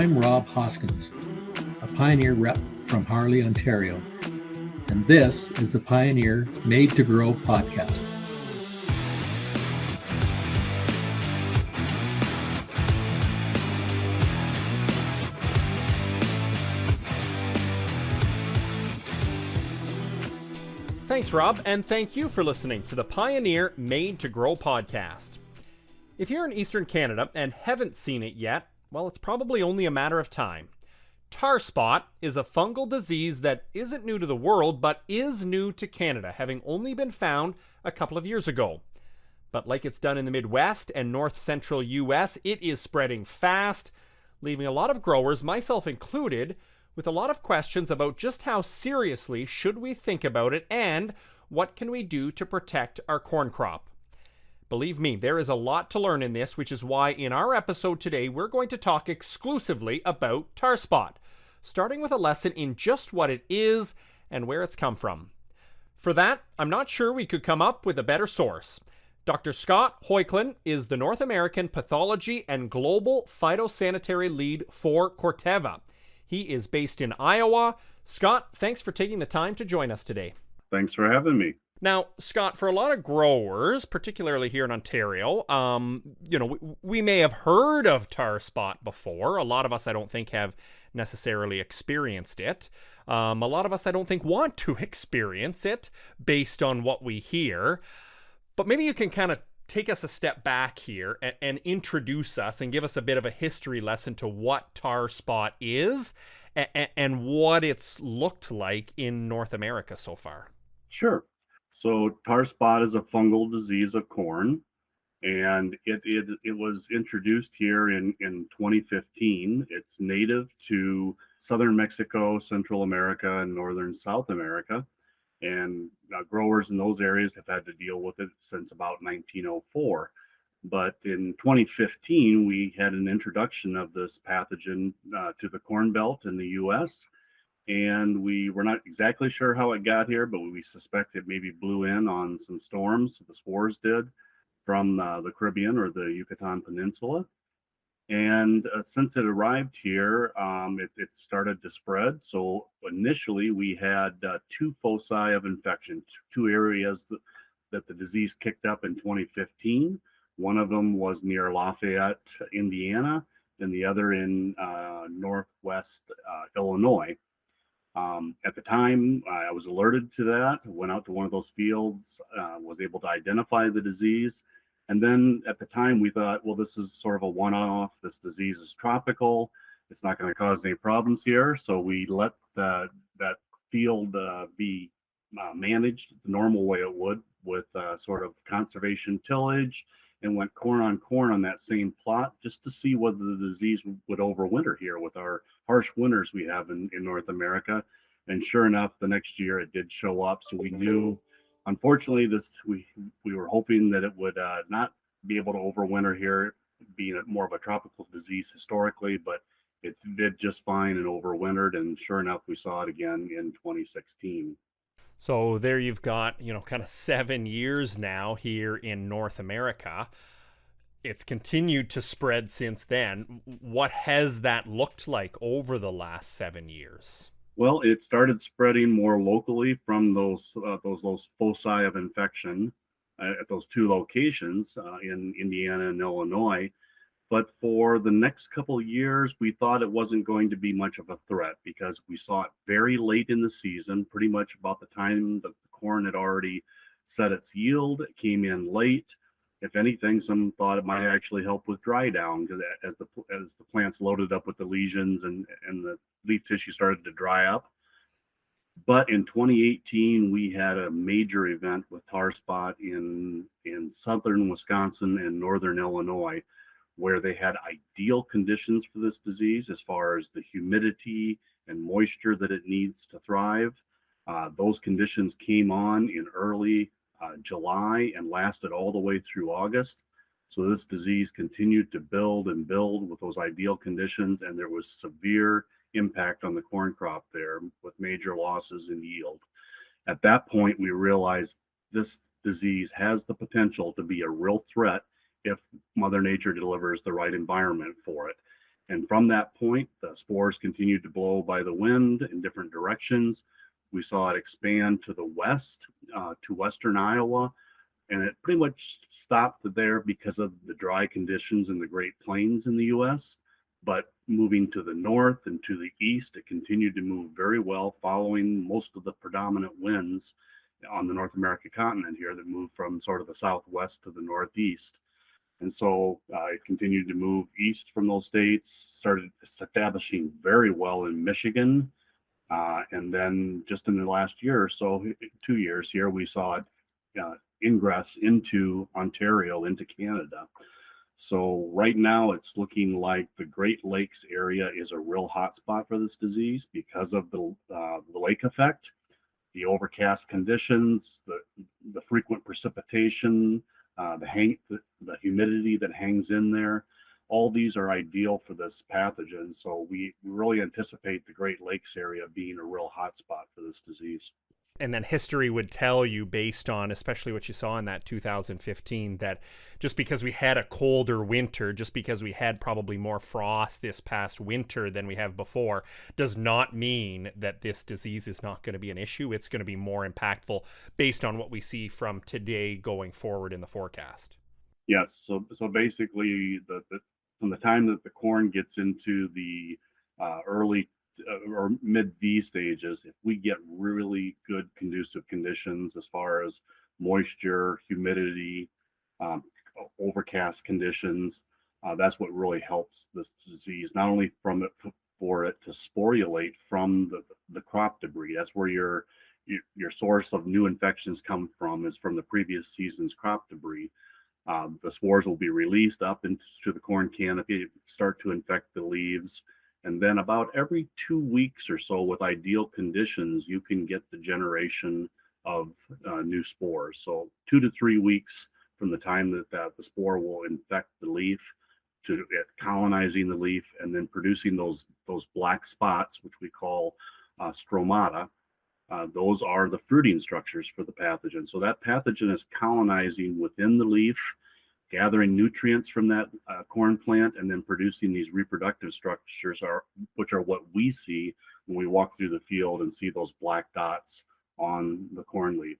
I'm Rob Hoskins, a Pioneer rep from Harley, Ontario, and this is the Pioneer Made to Grow podcast. Thanks, Rob, and thank you for listening to the Pioneer Made to Grow podcast. If you're in Eastern Canada and haven't seen it yet, well, it's probably only a matter of time. Tar spot is a fungal disease that isn't new to the world, but is new to Canada, having only been found a couple of years ago. But like it's done in the Midwest and north-central U.S., it is spreading fast, leaving a lot of growers, myself included, with a lot of questions about just how seriously should we think about it and what can we do to protect our corn crop. Believe me, there is a lot to learn in this, which is why in our episode today we're going to talk exclusively about tar spot, starting with a lesson in just what it is and where it's come from. For that, I'm not sure we could come up with a better source. Dr. Scott Heuchelin is the North American Pathology and Global Phytosanitary Lead for Corteva. He is based in Iowa. Scott, thanks for taking the time to join us today. Thanks for having me. Now, Scott, for a lot of growers, particularly here in Ontario, we may have heard of tar spot before. A lot of us, I don't think, have necessarily experienced it. A lot of us, I don't think, want to experience it based on what we hear. But maybe you can kind of take us a step back here and introduce us and give us a bit of a history lesson to what tar spot is and what it's looked like in North America so far. Sure. So tar spot is a fungal disease of corn, and it was introduced here in 2015. It's native to southern Mexico, Central America, and northern South America. And growers in those areas have had to deal with it since about 1904. But in 2015, we had an introduction of this pathogen to the Corn Belt in the U.S., and we were not exactly sure how it got here, but we suspect it maybe blew in on some storms, the spores did, from the Caribbean or the Yucatan Peninsula. And since it arrived here, it started to spread. So initially we had two foci of infection, two areas that the disease kicked up in 2015. One of them was near Lafayette, Indiana, and the other in northwest Illinois. At the time, I was alerted to that, went out to one of those fields, was able to identify the disease. And then at the time we thought, well, this is sort of a one-off. This disease is tropical. It's not going to cause any problems here. So we let that field be managed the normal way it would, with sort of conservation tillage, and went corn on that same plot just to see whether the disease would overwinter here with our harsh winters we have in North America. And sure enough, the next year it did show up. So we knew, unfortunately, we were hoping that it would not be able to overwinter here, being more of a tropical disease historically, but it did just fine and overwintered. And sure enough, we saw it again in 2016. So there you've got, kind of 7 years now here in North America. It's continued to spread since then. What has that looked like over the last 7 years? Well, it started spreading more locally from those foci of infection at those two locations in Indiana and Illinois. But for the next couple of years, we thought it wasn't going to be much of a threat because we saw it very late in the season, pretty much about the time that the corn had already set its yield. It came in late. If anything, some thought it might actually help with dry down, because as the plants loaded up with the lesions and the leaf tissue started to dry up. But in 2018, we had a major event with tar spot in southern Wisconsin and northern Illinois, where they had ideal conditions for this disease as far as the humidity and moisture that it needs to thrive. Those conditions came on in early July and lasted all the way through August. So this disease continued to build and build with those ideal conditions, and there was severe impact on the corn crop there with major losses in yield. At that point, we realized this disease has the potential to be a real threat if Mother Nature delivers the right environment for it. And from that point, the spores continued to blow by the wind in different directions. We saw it expand to the west, to western Iowa, and it pretty much stopped there because of the dry conditions in the Great Plains in the U.S. But moving to the north and to the east, it continued to move very well, following most of the predominant winds on the North American continent here that moved from sort of the southwest to the northeast. And so it continued to move east from those states, started establishing very well in Michigan. And then just in the last year or so, 2 years here, we saw it ingress into Ontario, into Canada. So right now it's looking like the Great Lakes area is a real hotspot for this disease because of the lake effect, the overcast conditions, the frequent precipitation, the humidity that hangs in there. All these are ideal for this pathogen. So we really anticipate the Great Lakes area being a real hotspot for this disease. And then history would tell you, based on especially what you saw in that 2015, that just because we had a colder winter, just because we had probably more frost this past winter than we have before, does not mean that this disease is not going to be an issue. It's going to be more impactful based on what we see from today going forward in the forecast. Yes. So basically, from the time that the corn gets into the early or mid V stages, if we get really good conducive conditions as far as moisture, humidity, overcast conditions, that's what really helps this disease. Not only for it to sporulate from the crop debris. That's where your source of new infections come from, is from the previous season's crop debris. The spores will be released up into the corn canopy, start to infect the leaves. And then about every 2 weeks or so, with ideal conditions, you can get the generation of new spores. So 2 to 3 weeks from the time that the spore will infect the leaf to it colonizing the leaf and then producing those black spots, which we call stromata. Those are the fruiting structures for the pathogen. So that pathogen is colonizing within the leaf, gathering nutrients from that corn plant, and then producing these reproductive structures, which are what we see when we walk through the field and see those black dots on the corn leaf.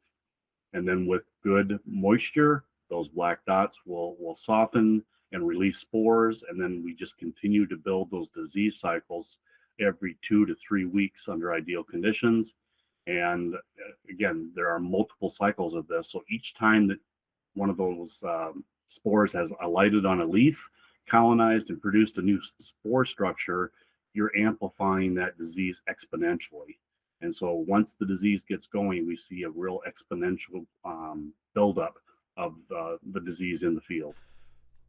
And then with good moisture, those black dots will soften and release spores, and then we just continue to build those disease cycles every 2 to 3 weeks under ideal conditions. And again, there are multiple cycles of this. So each time that one of those spores has alighted on a leaf, colonized, and produced a new spore structure, you're amplifying that disease exponentially. And so once the disease gets going, we see a real exponential buildup of the disease in the field.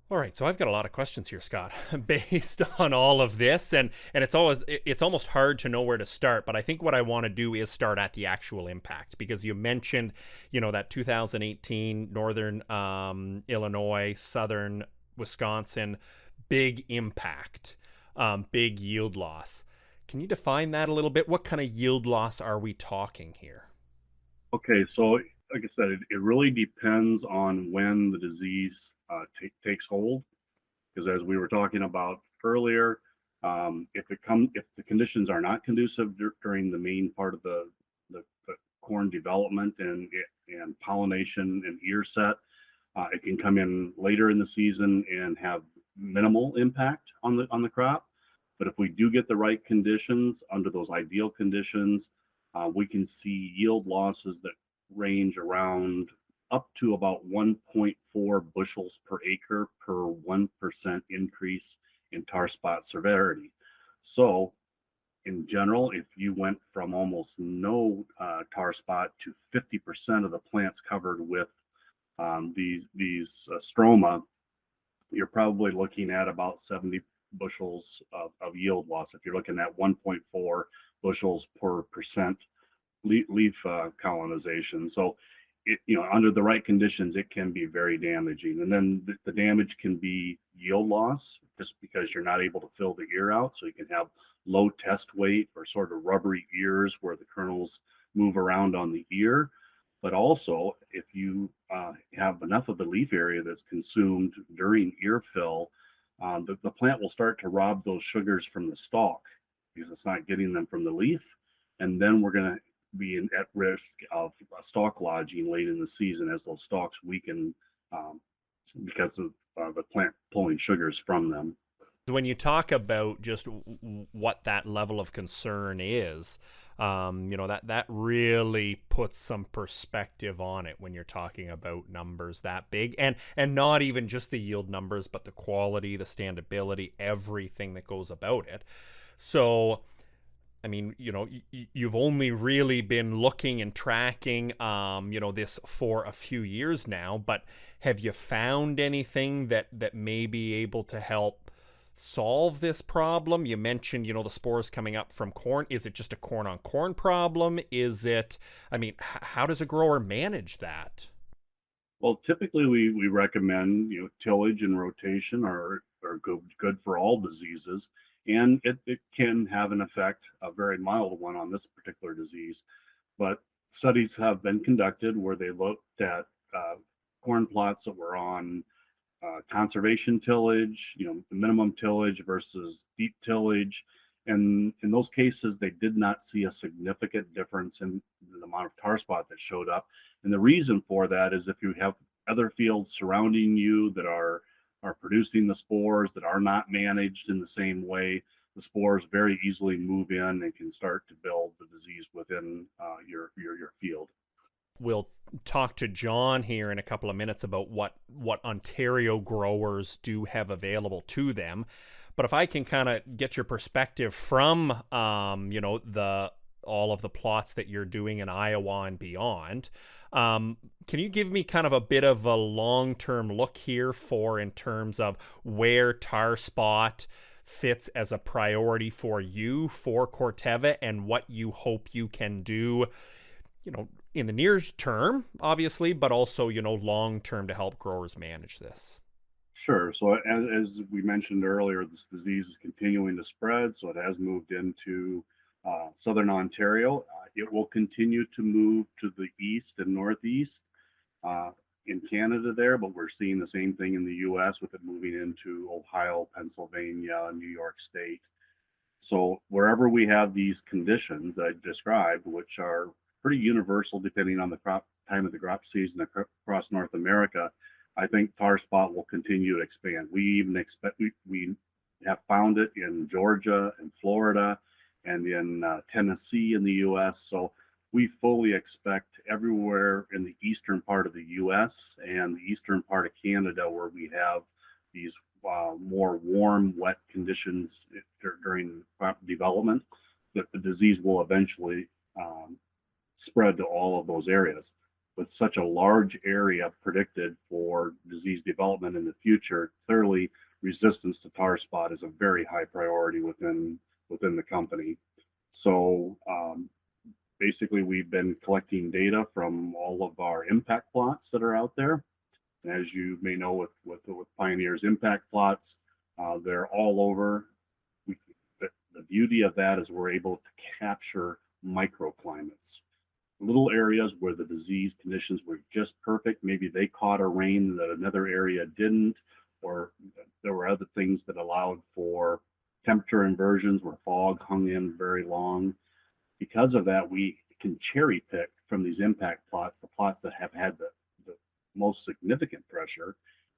All right, so I've got a lot of questions here, Scott, based on all of this, and it's almost hard to know where to start. But I think what I want to do is start at the actual impact, because you mentioned, that 2018 northern Illinois, southern Wisconsin, big impact, big yield loss. Can you define that a little bit? What kind of yield loss are we talking here? Okay, so like I said, it really depends on when the disease takes hold, because as we were talking about earlier, if the conditions are not conducive during the main part of the corn development and pollination and ear set, it can come in later in the season and have minimal impact on the crop. But if we do get the right conditions under those ideal conditions, we can see yield losses that range around up to about 1.4 bushels per acre per 1% increase in tar spot severity. So in general, if you went from almost no tar spot to 50% of the plants covered with these stroma, you're probably looking at about 70 bushels of yield loss. If you're looking at 1.4 bushels per percent leaf colonization. So under the right conditions, it can be very damaging. And then the damage can be yield loss, just because you're not able to fill the ear out. So you can have low test weight or sort of rubbery ears where the kernels move around on the ear. But also, if you have enough of the leaf area that's consumed during ear fill, the plant will start to rob those sugars from the stalk because it's not getting them from the leaf. And then we're going to be at risk of stalk lodging late in the season as those stalks weaken because of the plant pulling sugars from them. When you talk about just what that level of concern is, that really puts some perspective on it when you're talking about numbers that big, and not even just the yield numbers, but the quality, the standability, everything that goes about it. So, I mean, you've only really been looking and tracking, this for a few years now, but have you found anything that may be able to help solve this problem? You mentioned, the spores coming up from corn. Is it just a corn on corn problem? Is it, how does a grower manage that? Well, typically we recommend, tillage and rotation are good for all diseases. And it can have an effect, a very mild one on this particular disease. But studies have been conducted where they looked at corn plots that were on conservation tillage, the minimum tillage versus deep tillage. And in those cases, they did not see a significant difference in the amount of tar spot that showed up. And the reason for that is if you have other fields surrounding you that are producing the spores that are not managed in the same way, the spores very easily move in and can start to build the disease within your field. We'll talk to John here in a couple of minutes about what Ontario growers do have available to them. But if I can kind of get your perspective from, all of the plots that you're doing in Iowa and beyond, can you give me kind of a bit of a long-term look here in terms of where tar spot fits as a priority for you, for Corteva, and what you hope you can do, in the near term, obviously, but also, long term to help growers manage this? Sure. So as we mentioned earlier, this disease is continuing to spread. So it has moved into Southern Ontario. It will continue to move to the east and northeast in Canada there, but we're seeing the same thing in the U.S. with it moving into Ohio, Pennsylvania, New York State. So wherever we have these conditions that I described, which are pretty universal depending on the time of the crop season across North America, I think tar spot will continue to expand. We even expect we have found it in Georgia and Florida and in Tennessee in the U.S. So we fully expect everywhere in the eastern part of the U.S. and the eastern part of Canada where we have these more warm, wet conditions during crop development, that the disease will eventually spread to all of those areas. With such a large area predicted for disease development in the future, clearly resistance to tar spot is a very high priority within the company. So basically, we've been collecting data from all of our impact plots that are out there. And as you may know, with Pioneer's impact plots, they're all over. The beauty of that is we're able to capture microclimates, little areas where the disease conditions were just perfect. Maybe they caught a rain that another area didn't, or there were other things that allowed for temperature inversions where fog hung in very long. Because of that, we can cherry pick from these impact plots, the plots that have had the most significant pressure,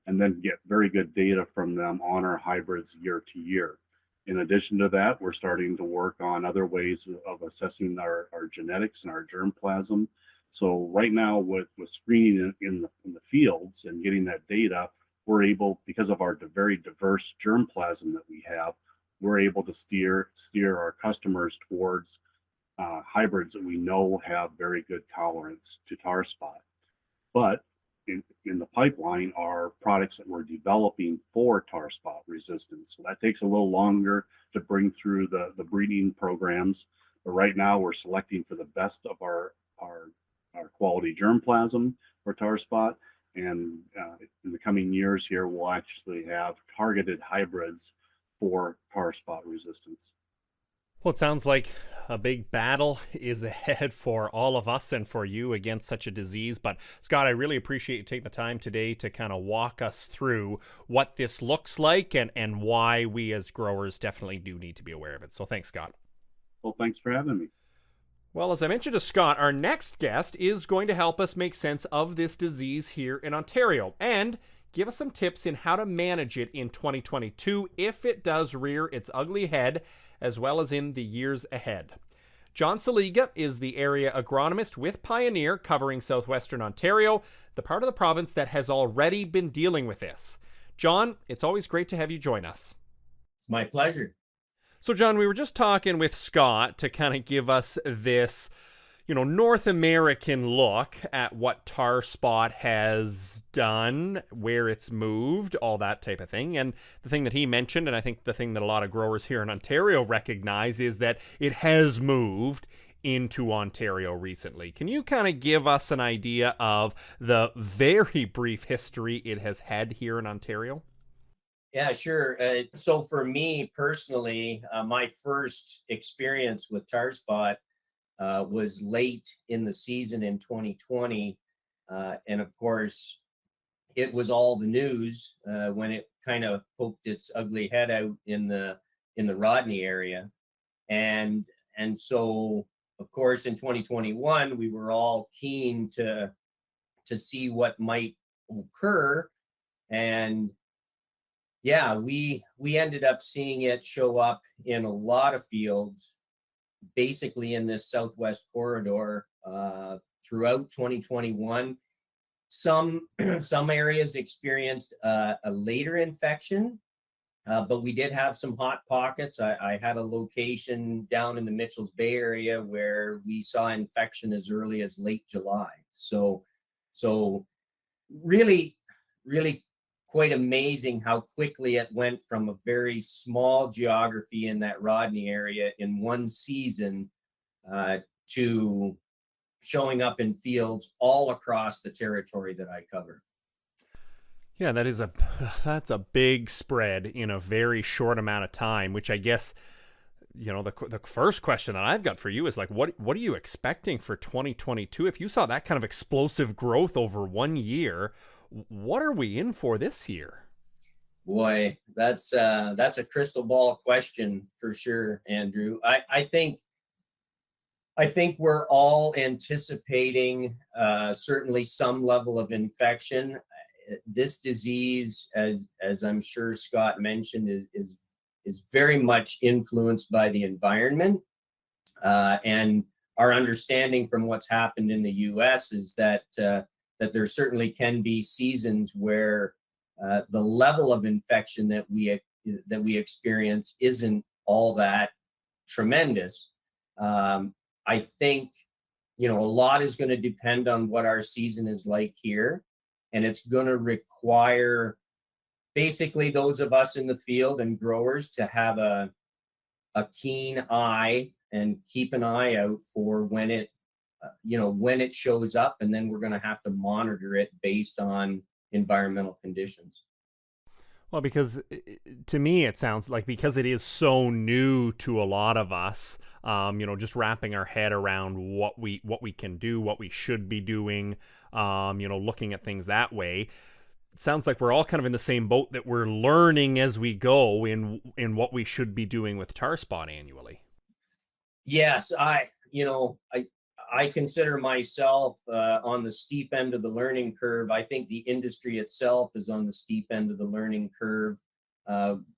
and then get very good data from them on our hybrids year to year. In addition to that, we're starting to work on other ways of assessing our genetics and our germplasm. So right now, with screening in the fields and getting that data, we're able, because of our very diverse germplasm that we have, we're able to steer our customers towards hybrids that we know have very good tolerance to tar spot. But in the pipeline are products that we're developing for tar spot resistance. So that takes a little longer to bring through the breeding programs. But right now we're selecting for the best of our quality germplasm for tar spot. And in the coming years here, we'll actually have targeted hybrids for tar spot resistance. Well, it sounds like a big battle is ahead for all of us and for you against such a disease. But Scott, I really appreciate you taking the time today to kind of walk us through what this looks like and why we as growers definitely do need to be aware of it. So thanks, Scott. Well, thanks for having me. Well, as I mentioned to Scott, our next guest is going to help us make sense of this disease here in Ontario and give us some tips in how to manage it in 2022 if it does rear its ugly head, as well as in the years ahead. John Seliga is the area agronomist with Pioneer covering Southwestern Ontario, the part of the province that has already been dealing with this. John, it's always great to have you join us. It's my pleasure. So, John, we were just talking with Scott to kind of give us this, North American look at what tar spot has done, where it's moved, all that type of thing. And the thing that he mentioned, and I think the thing that a lot of growers here in Ontario recognize, is that it has moved into Ontario recently. Can you kind of give us an idea of the very brief history it has had here in Ontario? Yeah, sure. So for me personally, my first experience with tar spot was late in the season in 2020. And of course, it was all the news when it kind of poked its ugly head out in the Rodney area. And so, of course, in 2021, we were all keen to see what might occur. And yeah, we ended up seeing it show up in a lot of fields, basically in this Southwest corridor throughout 2021. Some areas experienced a later infection, but we did have some hot pockets. I had a location down in the Mitchells Bay area where we saw infection as early as late July. So really, really quite amazing how quickly it went from a very small geography in that Rodney area in one season to showing up in fields all across the territory that I cover. Yeah, that's a big spread in a very short amount of time, which I guess, the first question that I've got for you is like, what are you expecting for 2022? If you saw that kind of explosive growth over 1 year, what are we in for this year? Boy, that's a crystal ball question for sure, Andrew. I think we're all anticipating certainly some level of infection. This disease, as I'm sure Scott mentioned, is very much influenced by the environment. And our understanding from what's happened in the U.S. is that there certainly can be seasons where the level of infection that we experience isn't all that tremendous. I think a lot is going to depend on what our season is like here, and it's going to require basically those of us in the field and growers to have a keen eye and keep an eye out for when it shows up, and then we're going to have to monitor it based on environmental conditions. Well, because to me, it sounds like because it is so new to a lot of us, just wrapping our head around what we can do, what we should be doing, looking at things that way. It sounds like we're all kind of in the same boat, that we're learning as we go in what we should be doing with tar spot annually. Yes, I consider myself on the steep end of the learning curve. I think the industry itself is on the steep end of the learning curve.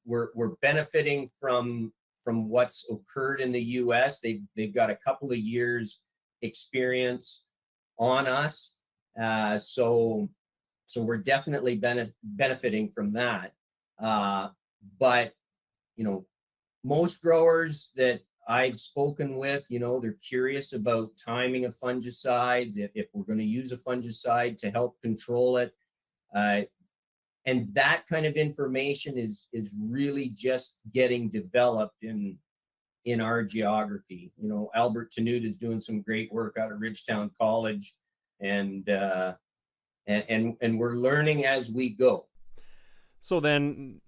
We're benefiting from what's occurred in the U.S. They've got a couple of years experience on us, so we're definitely benefiting from that. But most growers that I've spoken with, they're curious about timing of fungicides, if we're going to use a fungicide to help control it. And that kind of information is really just getting developed in our geography. Albert Tanute is doing some great work out of Ridgetown College, and we're learning as we go. So then,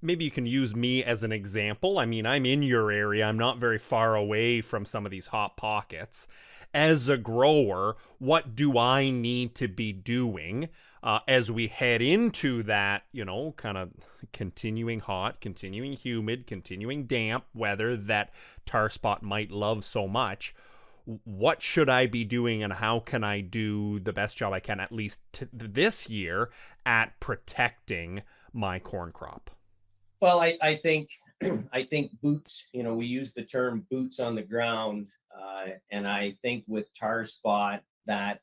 maybe you can use me as an example. I mean, I'm in your area. I'm not very far away from some of these hot pockets. As a grower, what do I need to be doing as we head into that, kind of continuing hot, continuing humid, continuing damp weather that tar spot might love so much? What should I be doing, and how can I do the best job I can, at least this year, at protecting my corn crop? Well, I think I think boots. We use the term boots on the ground, and I think with tar spot, that's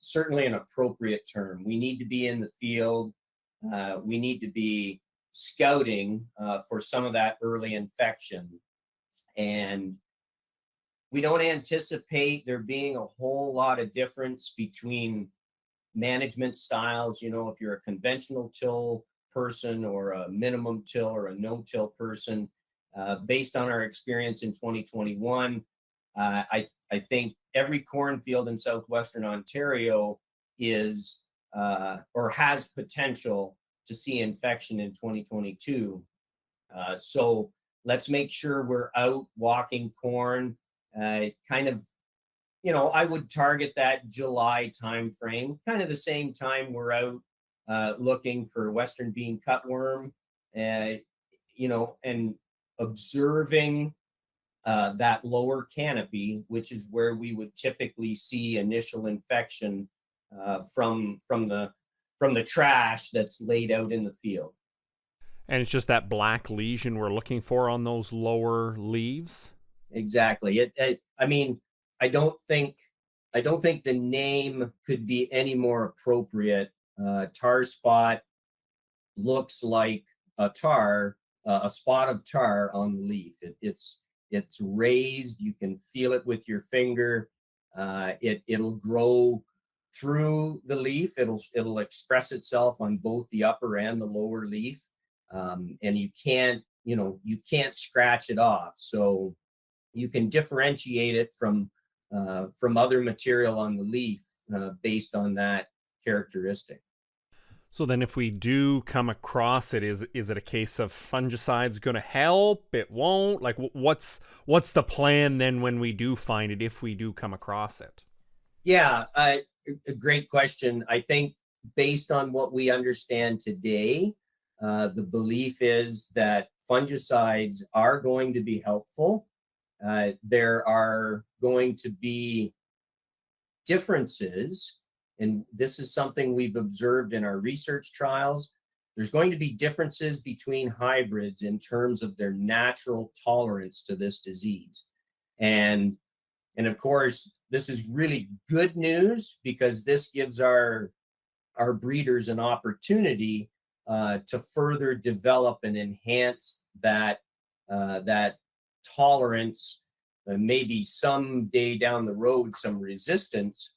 certainly an appropriate term. We need to be in the field. We need to be scouting for some of that early infection. And we don't anticipate there being a whole lot of difference between management styles. If you're a conventional till person or a minimum till or a no-till person, based on our experience in 2021, I think every cornfield in Southwestern Ontario is or has potential to see infection in 2022. So let's make sure we're out walking corn. I would target that July timeframe, kind of the same time we're out looking for Western bean cutworm, and observing that lower canopy, which is where we would typically see initial infection from the trash that's laid out in the field. And it's just that black lesion we're looking for on those lower leaves? Exactly. I don't think the name could be any more appropriate. Tar spot looks like a spot of tar on the leaf. It's raised. You can feel it with your finger. It'll grow through the leaf. It'll express itself on both the upper and the lower leaf. And you can't scratch it off. So you can differentiate it from other material on the leaf based on that characteristic. So then if we do come across it, is it a case of fungicides going to help? It won't? Like, what's the plan then when we do find it, if we do come across it? Yeah, a great question. I think based on what we understand today, the belief is that fungicides are going to be helpful. There are going to be differences, and this is something we've observed in our research trials. There's going to be differences between hybrids in terms of their natural tolerance to this disease. And of course, this is really good news, because this gives our breeders an opportunity to further develop and enhance that tolerance, maybe someday down the road, some resistance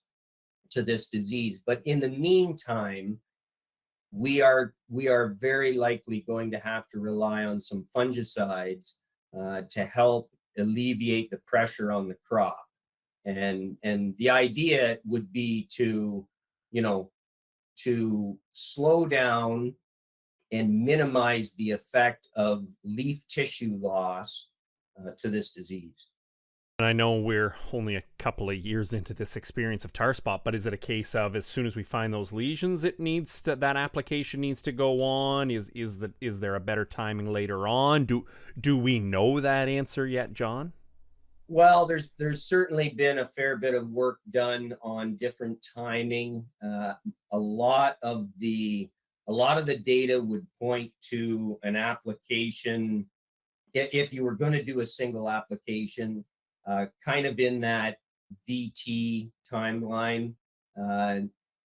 to this disease. But in the meantime, we are very likely going to have to rely on some fungicides to help alleviate the pressure on the crop. And the idea would be to slow down and minimize the effect of leaf tissue loss to this disease. And I know we're only a couple of years into this experience of tar spot, but is it a case of as soon as we find those lesions, that application needs to go on? Is there a better timing later on? Do we know that answer yet, John? Well, there's certainly been a fair bit of work done on different timing. A lot of the data would point to an application, if you were going to do a single application, kind of in that VT timeline,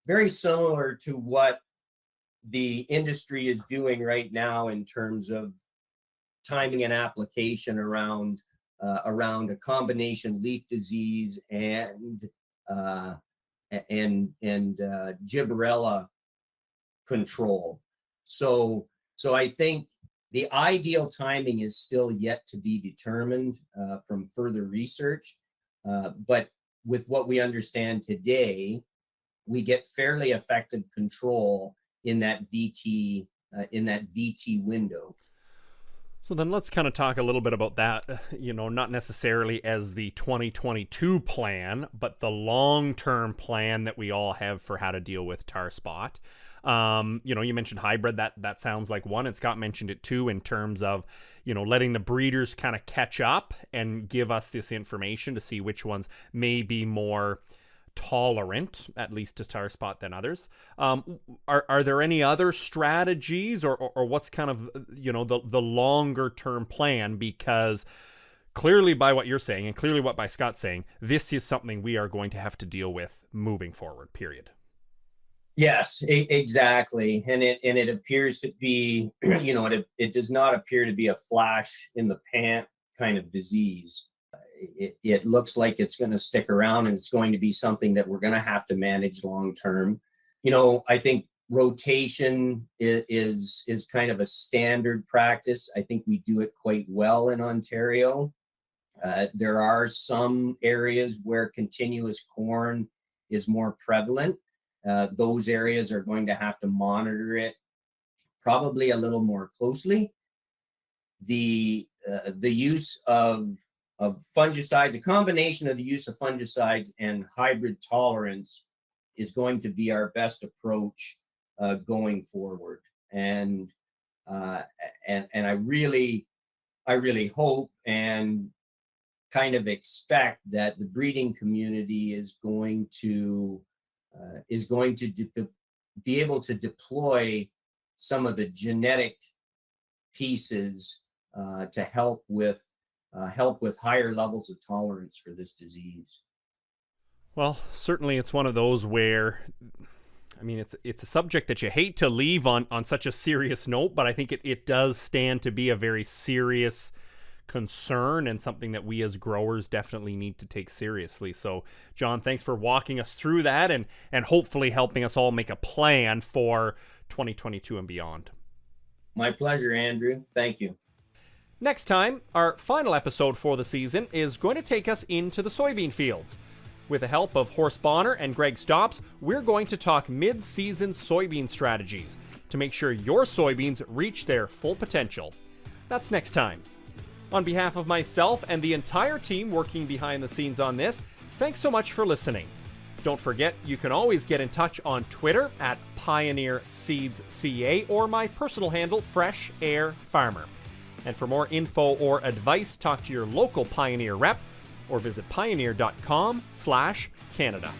very similar to what the industry is doing right now in terms of timing an application around a combination leaf disease and gibberella control. So I think the ideal timing is still yet to be determined from further research. But with what we understand today, we get fairly effective control in that VT window. So then let's kind of talk a little bit about that, not necessarily as the 2022 plan, but the long-term plan that we all have for how to deal with tar spot. You mentioned hybrid. That sounds like one, and Scott mentioned it too, in terms of, letting the breeders kind of catch up and give us this information to see which ones may be more tolerant, at least to tar spot, than others. Are there any other strategies or what's kind of, the longer term plan? Because clearly by what you're saying and clearly what by Scott's saying, this is something we are going to have to deal with moving forward, period. Yes, exactly. And it appears to be, it does not appear to be a flash in the pan kind of disease. It looks like it's going to stick around, and it's going to be something that we're going to have to manage long term. I think rotation is kind of a standard practice. I think we do it quite well in Ontario. There are some areas where continuous corn is more prevalent. Those areas are going to have to monitor it probably a little more closely. The use of fungicide, the combination of the use of fungicides and hybrid tolerance is going to be our best approach going forward. And I really hope and kind of expect that the breeding community is going to be able to deploy some of the genetic pieces to help with higher levels of tolerance for this disease. Well, certainly it's one of those where, it's a subject that you hate to leave on such a serious note, but I think it does stand to be a very serious concern and something that we as growers definitely need to take seriously. So, John, thanks for walking us through that and hopefully helping us all make a plan for 2022 and beyond. My pleasure, Andrew. Thank you. Next time, our final episode for the season is going to take us into the soybean fields. With the help of Horst Bonner and Greg Stopps, we're going to talk mid-season soybean strategies to make sure your soybeans reach their full potential. That's next time. On behalf of myself and the entire team working behind the scenes on this, thanks so much for listening. Don't forget, you can always get in touch on Twitter at Pioneer Seeds CA or my personal handle, Fresh Air Farmer. And for more info or advice, talk to your local Pioneer rep or visit pioneer.com/Canada.